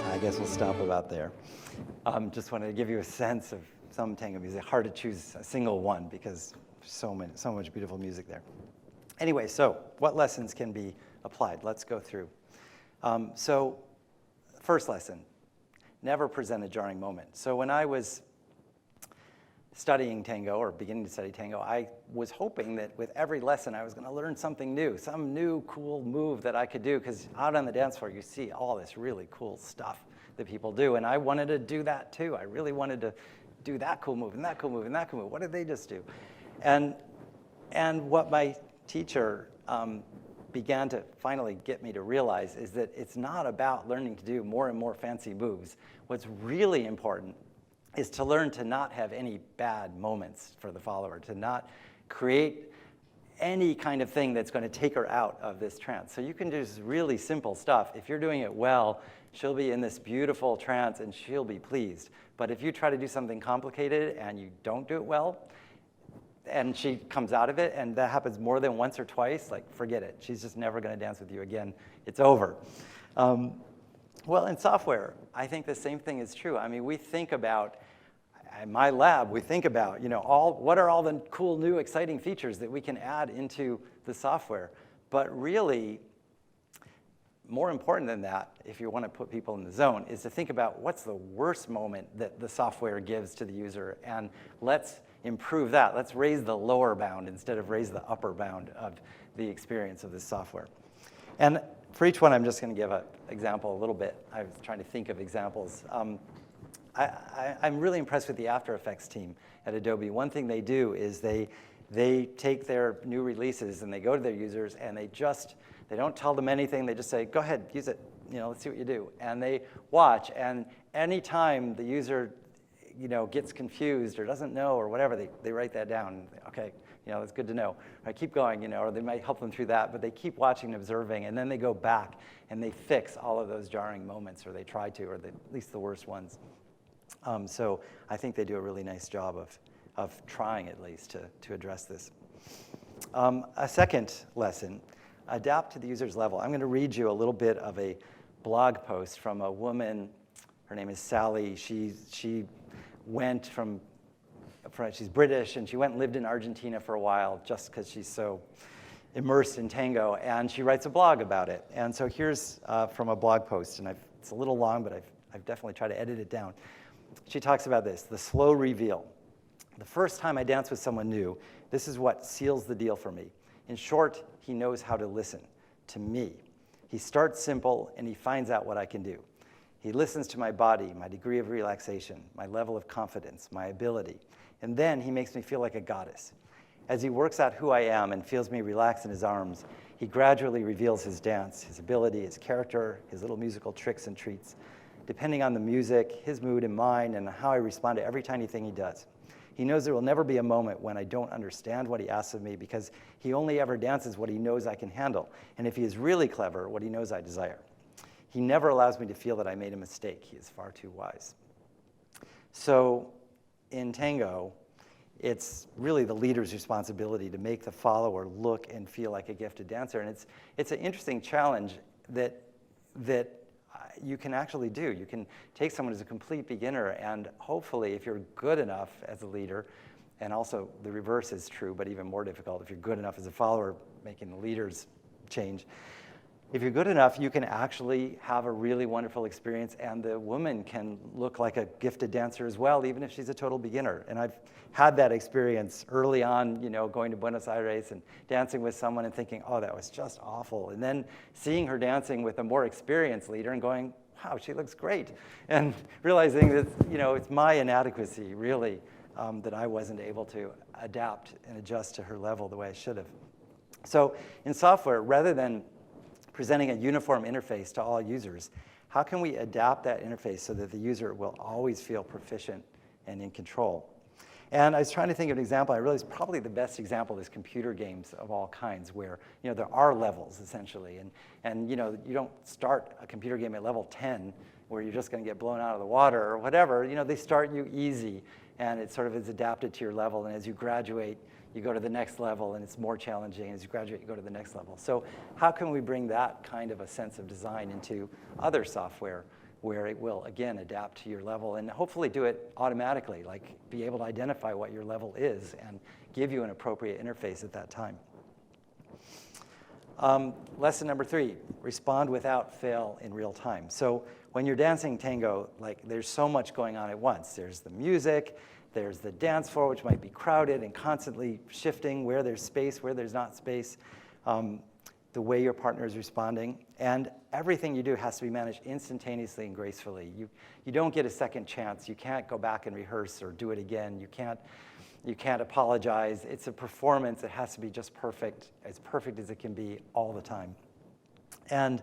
I guess we'll stop about there. Just wanted to give you a sense of some tango music. Hard to choose a single one because so much beautiful music there. Anyway, so what lessons can be applied? Let's go through. So first lesson, never present a jarring moment. So when I was studying tango or beginning to study tango, I was hoping that with every lesson I was going to learn something new, some new cool move that I could do, because out on the dance floor you see all this really cool stuff that people do, and I wanted to do that too. I really wanted to do that cool move and that cool move and that cool move. What did they just do? And what my teacher began to finally get me to realize is that it's not about learning to do more and more fancy moves. What's really important is to learn to not have any bad moments for the follower, to not create any kind of thing that's going to take her out of this trance. So you can do this really simple stuff. If you're doing it well, she'll be in this beautiful trance and she'll be pleased. But if you try to do something complicated and you don't do it well, and she comes out of it, and that happens more than once or twice, like, forget it. She's just never going to dance with you again. It's over. Well, in software, I think the same thing is true. I mean, we think about, in my lab, we think about, what are all the cool, new, exciting features that we can add into the software. But really, more important than that, if you want to put people in the zone, is to think about what's the worst moment that the software gives to the user, and let's improve that. Let's raise the lower bound instead of raise the upper bound of the experience of this software. And for each one, I'm just going to give an example a little bit. I was trying to think of examples. I'm really impressed with the After Effects team at Adobe. One thing they do is they take their new releases and they go to their users and they don't tell them anything. They just say, go ahead, use it. Let's see what you do. And they watch. And anytime the user gets confused or doesn't know or whatever, they write that down. Okay, that's good to know. Or keep going, or they might help them through that, but they keep watching and observing, and then they go back and they fix all of those jarring moments, or they try to, or at least the worst ones. So I think they do a really nice job of trying, at least, to address this. A second lesson, adapt to the user's level. I'm going to read you a little bit of a blog post from a woman. Her name is Sally. She went she's British, and she went and lived in Argentina for a while just because she's so immersed in tango, and she writes a blog about it. And so here's from a blog post, and it's a little long, but I've definitely tried to edit it down. She talks about this, the slow reveal. The first time I dance with someone new, this is what seals the deal for me. In short, he knows how to listen to me. He starts simple, and he finds out what I can do. He listens to my body, my degree of relaxation, my level of confidence, my ability. And then he makes me feel like a goddess. As he works out who I am and feels me relax in his arms, he gradually reveals his dance, his ability, his character, his little musical tricks and treats, depending on the music, his mood and mine, and how I respond to every tiny thing he does. He knows there will never be a moment when I don't understand what he asks of me, because he only ever dances what he knows I can handle, and if he is really clever, what he knows I desire. He never allows me to feel that I made a mistake. He is far too wise. So in Tango, it's really the leader's responsibility to make the follower look and feel like a gifted dancer. And it's an interesting challenge that you can actually do. You can take someone who's a complete beginner, and hopefully, if you're good enough as a leader, and also the reverse is true, but even more difficult, if you're good enough as a follower, making the leaders change. If you're good enough, you can actually have a really wonderful experience, and the woman can look like a gifted dancer as well, even if she's a total beginner. And I've had that experience early on, going to Buenos Aires and dancing with someone and thinking, oh, that was just awful. And then seeing her dancing with a more experienced leader and going, wow, she looks great. And realizing that, it's my inadequacy, really, that I wasn't able to adapt and adjust to her level the way I should have. So in software, rather than presenting a uniform interface to all users, how can we adapt that interface so that the user will always feel proficient and in control? And I was trying to think of an example. I realized probably the best example is computer games of all kinds, where there are levels essentially, and you don't start a computer game at level 10 where you're just going to get blown out of the water or whatever. They start you easy, and it sort of is adapted to your level. And as you graduate, you go to the next level, and it's more challenging. As you graduate, you go to the next level. So how can we bring that kind of a sense of design into other software where it will, again, adapt to your level and hopefully do it automatically, like be able to identify what your level is and give you an appropriate interface at that time. Lesson number 3, respond without fail in real time. So when you're dancing tango, there's so much going on at once. There's the music, there's the dance floor, which might be crowded and constantly shifting, where there's space, where there's not space. the way your partner is responding, and everything you do has to be managed instantaneously and gracefully. You don't get a second chance. You can't go back and rehearse or do it again. You can't apologize. It's a performance. It has to be just perfect as it can be all the time. And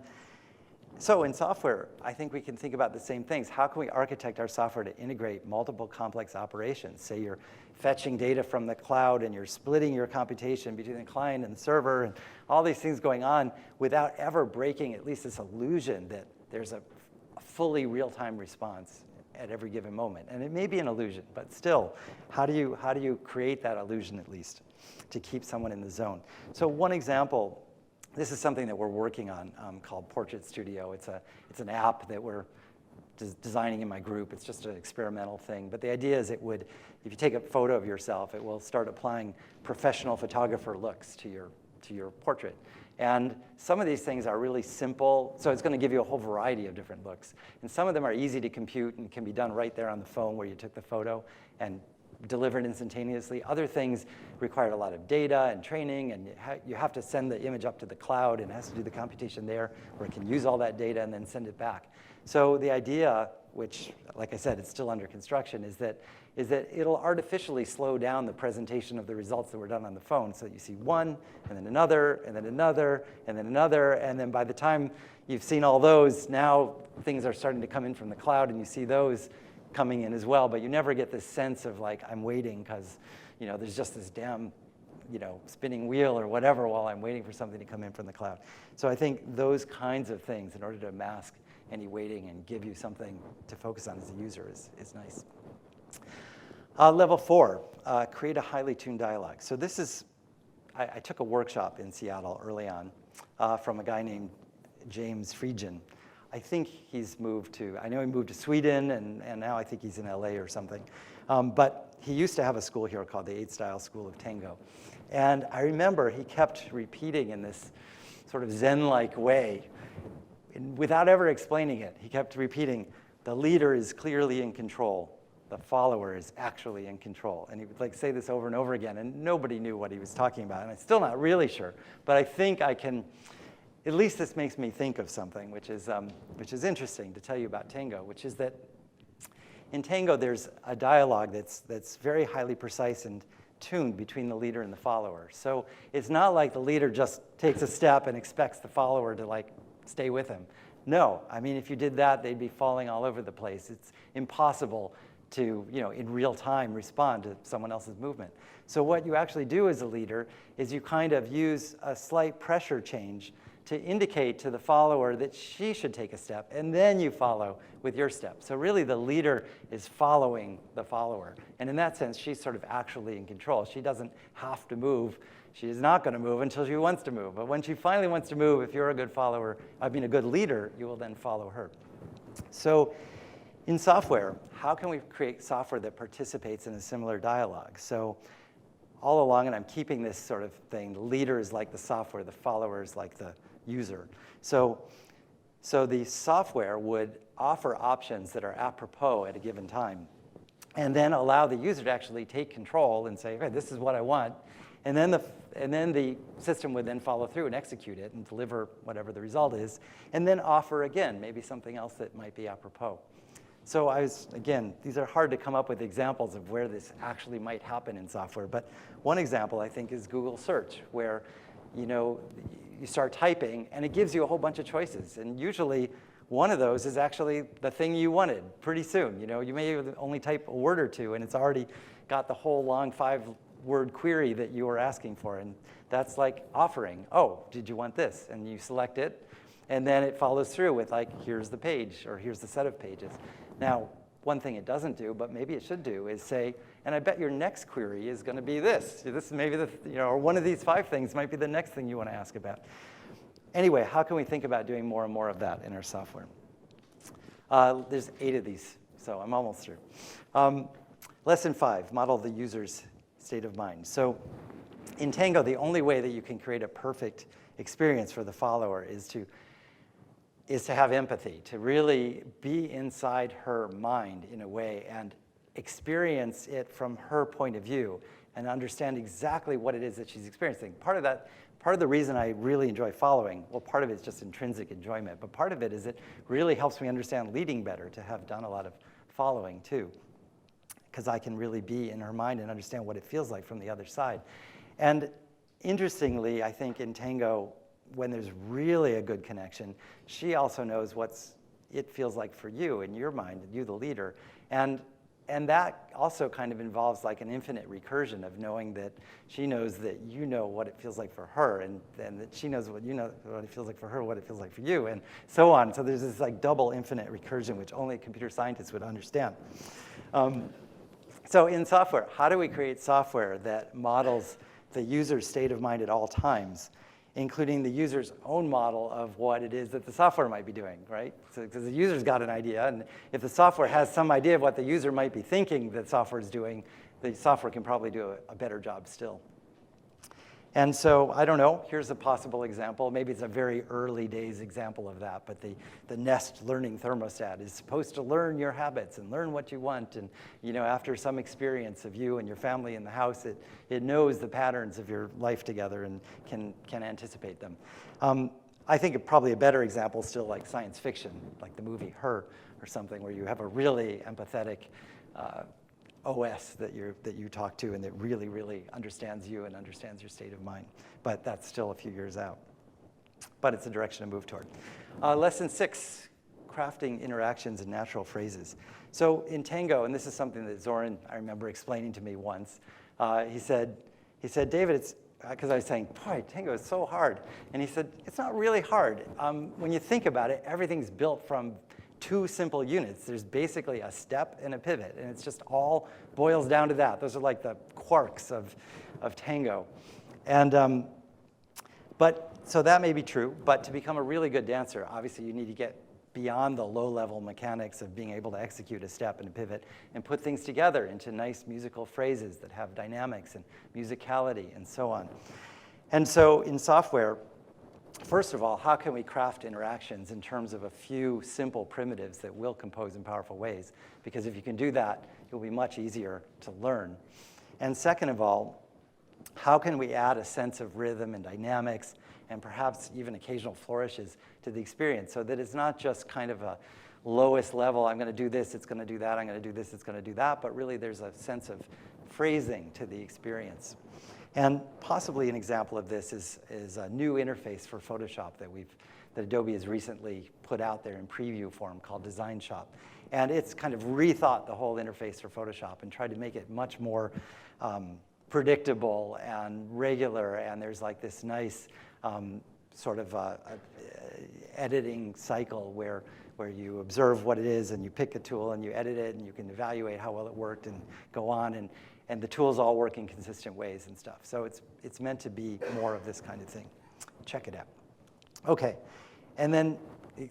so in software, I think we can think about the same things. How can we architect our software to integrate multiple complex operations? Say you're fetching data from the cloud and you're splitting your computation between the client and the server and all these things going on without ever breaking at least this illusion that there's a fully real-time response at every given moment. And it may be an illusion, but still, how do you create that illusion at least to keep someone in the zone? So one example, this is something that we're working on called Portrait Studio. It's an app that we're designing in my group. It's just an experimental thing. But the idea is if you take a photo of yourself, it will start applying professional photographer looks to your portrait. And some of these things are really simple, so it's going to give you a whole variety of different looks. And some of them are easy to compute and can be done right there on the phone where you took the photo and delivered instantaneously. Other things require a lot of data and training, and you have to send the image up to the cloud, and it has to do the computation there, where it can use all that data and then send it back. So the idea, which, like I said, it's still under construction, is that it'll artificially slow down the presentation of the results that were done on the phone. So you see one, and then another, and then another, and then another, and then by the time you've seen all those, now things are starting to come in from the cloud, and you see those coming in as well, but you never get this sense of like, I'm waiting because there's just this damn spinning wheel or whatever while I'm waiting for something to come in from the cloud. So I think those kinds of things, in order to mask any waiting and give you something to focus on as a user, is nice. Level 4, create a highly tuned dialogue. So this is, I took a workshop in Seattle early on from a guy named James Friedgen. I think he's moved to, I know he moved to Sweden, and now I think he's in LA or something. But he used to have a school here called the 8-Style School of Tango. And I remember he kept repeating in this sort of Zen-like way, without ever explaining it. He kept repeating, the leader is clearly in control. The follower is actually in control. And he would say this over and over again, and nobody knew what he was talking about. And I'm still not really sure, but I think I can. At least this makes me think of something, which is interesting to tell you about Tango, which is that in Tango there's a dialogue that's very highly precise and tuned between the leader and the follower. So it's not like the leader just takes a step and expects the follower to stay with him. No, I mean, if you did that, they'd be falling all over the place. It's impossible to, in real time respond to someone else's movement. So what you actually do as a leader is you kind of use a slight pressure change to indicate to the follower that she should take a step, and then you follow with your step. So really the leader is following the follower. And in that sense, she's sort of actually in control. She doesn't have to move. She is not going to move until she wants to move. But when she finally wants to move, if you're a good follower, a good leader, you will then follow her. So in software, how can we create software that participates in a similar dialogue? So all along, and I'm keeping this sort of thing, the leader is like the software, the follower is like the user. So the software would offer options that are apropos at a given time, and then allow the user to actually take control and say, okay, this is what I want. And then the system would then follow through and execute it and deliver whatever the result is, and then offer again, maybe something else that might be apropos. So again, these are hard to come up with examples of where this actually might happen in software, but one example I think is Google Search, where you start typing and it gives you a whole bunch of choices, and usually one of those is actually the thing you wanted pretty soon. You may only type a word or two and it's already got the whole long 5-word query that you were asking for, and that's like offering, oh, did you want this? And you select it, and then it follows through with here's the page, or here's the set of pages. Now, one thing it doesn't do, but maybe it should do, is say, and I bet your next query is going to be this. This is maybe or one of these 5 things might be the next thing you want to ask about. Anyway, how can we think about doing more and more of that in our software? There's 8 of these, so I'm almost through. Lesson 5, model the user's state of mind. So in Tango, the only way that you can create a perfect experience for the follower is to have empathy, to really be inside her mind in a way and experience it from her point of view and understand exactly what it is that she's experiencing. Part of that part of the reason I really enjoy following, well, part of it is just intrinsic enjoyment, but part of it is it really helps me understand leading better to have done a lot of following too, because I can really be in her mind and understand what it feels like from the other side. And interestingly, I think in Tango, when there's really a good connection, she also knows what it feels like for you in your mind, you the leader. And that also kind of involves like an infinite recursion of knowing that she knows that you know what it feels like for her, and that she knows what you know what it feels like for her, what it feels like for you, and so on. So there's this like double infinite recursion, which only computer scientists would understand. So in software, how do we create software that models the user's state of mind at all times, including the user's own model of what it is that the software might be doing, right? So because the user's got an idea, and if the software has some idea of what the user might be thinking that software is doing, the software can probably do a better job still. And so, I don't know, here's a possible example. Maybe it's a very early days example of that, but the Nest learning thermostat is supposed to learn your habits and learn what you want. And after some experience of you and your family in the house, it knows the patterns of your life together and can anticipate them. I think probably a better example is still like science fiction, like the movie Her or something, where you have a really empathetic OS that you talk to and that really, really understands you and understands your state of mind. But that's still a few years out. But it's a direction to move toward. Lesson 6, crafting interactions and natural phrases. So in Tango, and this is something that Zoran, I remember explaining to me once, he said, David, it's, because I was saying, boy, Tango is so hard. And he said, it's not really hard. When you think about it, everything's built from 2 simple units. There's basically a step and a pivot, and it's just all boils down to that. Those are like the quarks of Tango. And so that may be true, but to become a really good dancer, obviously you need to get beyond the low-level mechanics of being able to execute a step and a pivot and put things together into nice musical phrases that have dynamics and musicality and so on. And so in software, first of all, how can we craft interactions in terms of a few simple primitives that will compose in powerful ways? Because if you can do that, it will be much easier to learn. And second of all, how can we add a sense of rhythm and dynamics and perhaps even occasional flourishes to the experience so that it's not just kind of a lowest level, I'm going to do this, it's going to do that, I'm going to do this, it's going to do that, but really there's a sense of phrasing to the experience. And possibly an example of this is a new interface for Photoshop that Adobe has recently put out there in preview form called Design Shop. And it's kind of rethought the whole interface for Photoshop and tried to make it much more predictable and regular. And there's like this nice sort of editing cycle where you observe what it is and you pick a tool and you edit it and you can evaluate how well it worked and go on. And the tools all work in consistent ways and stuff. So it's meant to be more of this kind of thing. Check it out. OK, and then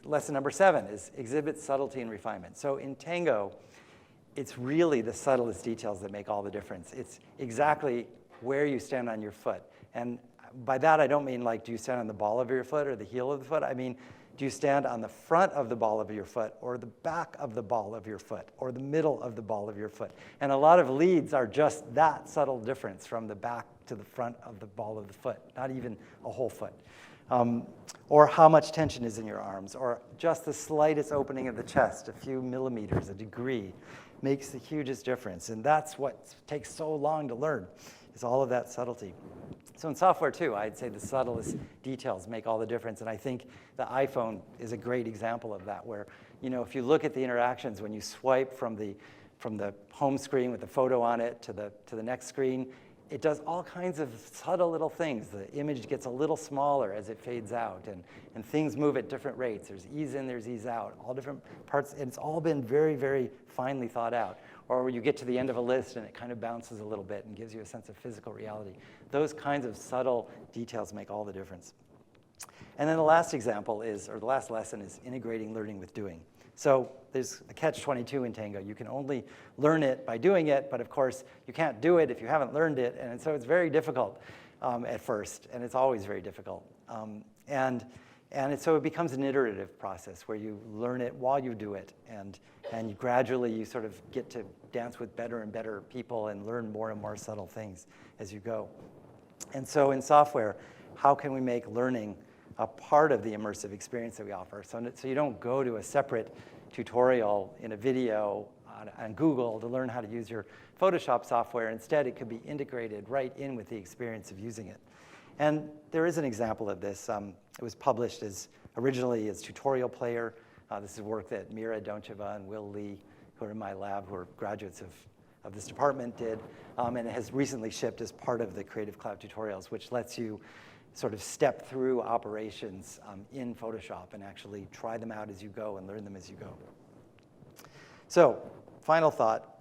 lesson number 7 is exhibit subtlety and refinement. So in Tango, it's really the subtlest details that make all the difference. It's exactly where you stand on your foot. And by that, I don't mean like, do you stand on the ball of your foot or the heel of the foot? I mean, do you stand on the front of the ball of your foot or the back of the ball of your foot or the middle of the ball of your foot? And a lot of leads are just that subtle difference from the back to the front of the ball of the foot, not even a whole foot. Or how much tension is in your arms, or just the slightest opening of the chest, a few millimeters, a degree, makes the hugest difference. And that's what takes so long to learn, is all of that subtlety. So in software, too, I'd say the subtlest details make all the difference. And I think the iPhone is a great example of that, where if you look at the interactions, when you swipe from the home screen with the photo on it to the next screen, it does all kinds of subtle little things. The image gets a little smaller as it fades out, and things move at different rates. There's ease in, there's ease out, all different parts. And it's all been very, very finely thought out. Or when you get to the end of a list and it kind of bounces a little bit and gives you a sense of physical reality. Those kinds of subtle details make all the difference. And then the last example is, or the last lesson is integrating learning with doing. So there's a catch-22 in Tango. You can only learn it by doing it, but of course you can't do it if you haven't learned it. And so it's very difficult at first, and it's always very difficult. So it becomes an iterative process where you learn it while you do it, and gradually you sort of get to dance with better and better people and learn more and more subtle things as you go. And so in software, how can we make learning a part of the immersive experience that we offer? So you don't go to a separate tutorial in a video on Google to learn how to use your Photoshop software. Instead, it could be integrated right in with the experience of using it. And there is an example of this. It was published originally as Tutorial Player. This is work that Mira Doncheva and Will Lee, who are in my lab, who are graduates of this department, did. And it has recently shipped as part of the Creative Cloud Tutorials, which lets you sort of step through operations in Photoshop and actually try them out as you go and learn them as you go. So, final thought.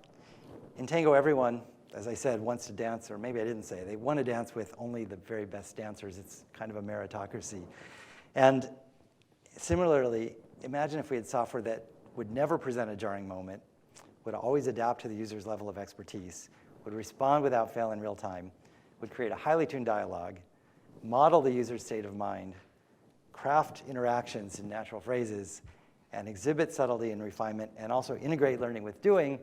In Tango, everyone, as I said, wants to dance, or maybe I didn't say, they want to dance with only the very best dancers. It's kind of a meritocracy. And similarly, imagine if we had software that would never present a jarring moment, would always adapt to the user's level of expertise, would respond without fail in real time, would create a highly tuned dialogue, model the user's state of mind, craft interactions in natural phrases, and exhibit subtlety and refinement, and also integrate learning with doing.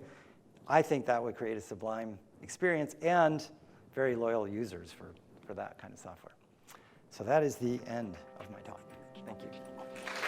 I think that would create a sublime experience and very loyal users for that kind of software. So that is the end of my talk. Thank you.